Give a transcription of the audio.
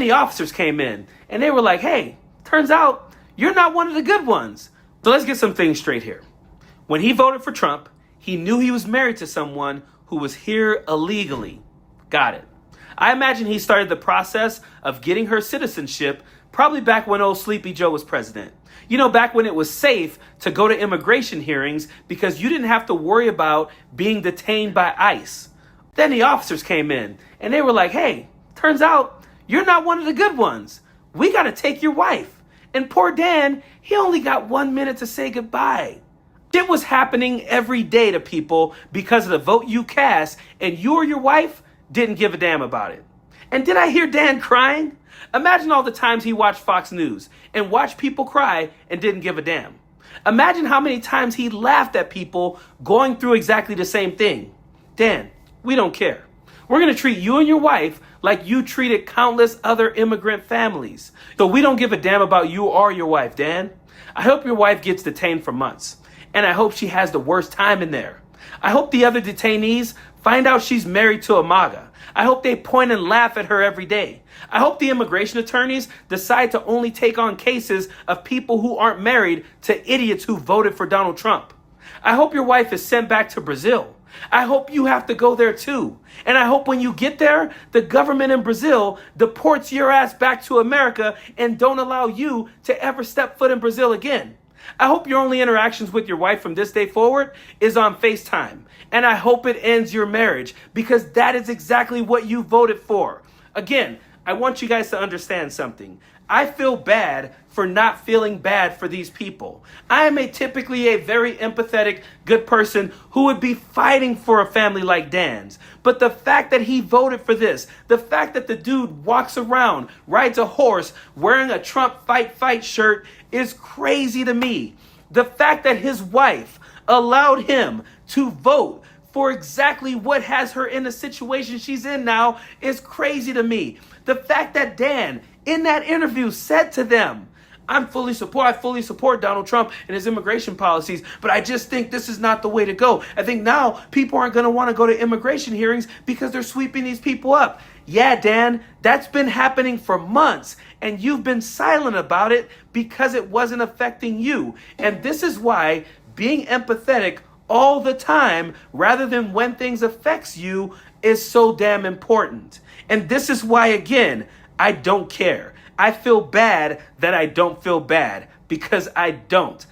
The officers came in and they were like, hey, turns out you're not one of the good ones. So let's get some things straight here. When he voted for Trump, he knew he was married to someone who was here illegally. Got it. I imagine he started the process of getting her citizenship probably back when old Sleepy Joe was president. You know, back when it was safe to go to immigration hearings because you didn't have to worry about being detained by ICE. Then the officers came in and they were like, hey, turns out you're not one of the good ones. We got to take your wife. And poor Dan, he only got 1 minute to say goodbye. Shit was happening every day to people because of the vote you cast, and you or your wife didn't give a damn about it. And did I hear Dan crying? Imagine all the times he watched Fox News and watched people cry and didn't give a damn. Imagine how many times he laughed at people going through exactly the same thing. Dan, we don't care. We're going to treat you and your wife like you treated countless other immigrant families. So we don't give a damn about you or your wife, Dan. I hope your wife gets detained for months. And I hope she has the worst time in there. I hope the other detainees find out she's married to a MAGA. I hope they point and laugh at her every day. I hope the immigration attorneys decide to only take on cases of people who aren't married to idiots who voted for Donald Trump. I hope your wife is sent back to Brazil. I hope you have to go there too. And I hope when you get there, the government in Brazil deports your ass back to America and don't allow you to ever step foot in Brazil again. I hope your only interactions with your wife from this day forward is on FaceTime. And I hope it ends your marriage because that is exactly what you voted for. Again, I want you guys to understand something. I feel bad for not feeling bad for these people. I am typically a very empathetic, good person who would be fighting for a family like Dan's. But the fact that he voted for this, the fact that the dude walks around, rides a horse, wearing a Trump fight shirt is crazy to me. The fact that his wife allowed him to vote for exactly what has her in the situation she's in now is crazy to me. The fact that Dan, in that interview, said to them, I fully support Donald Trump and his immigration policies, but I just think this is not the way to go. I think now people aren't going to want to go to immigration hearings because they're sweeping these people up. Yeah, Dan, that's been happening for months, and you've been silent about it because it wasn't affecting you. And this is why being empathetic all the time, rather than when things affects you, is so damn important. And this is why, again, I don't care. I feel bad that I don't feel bad because I don't.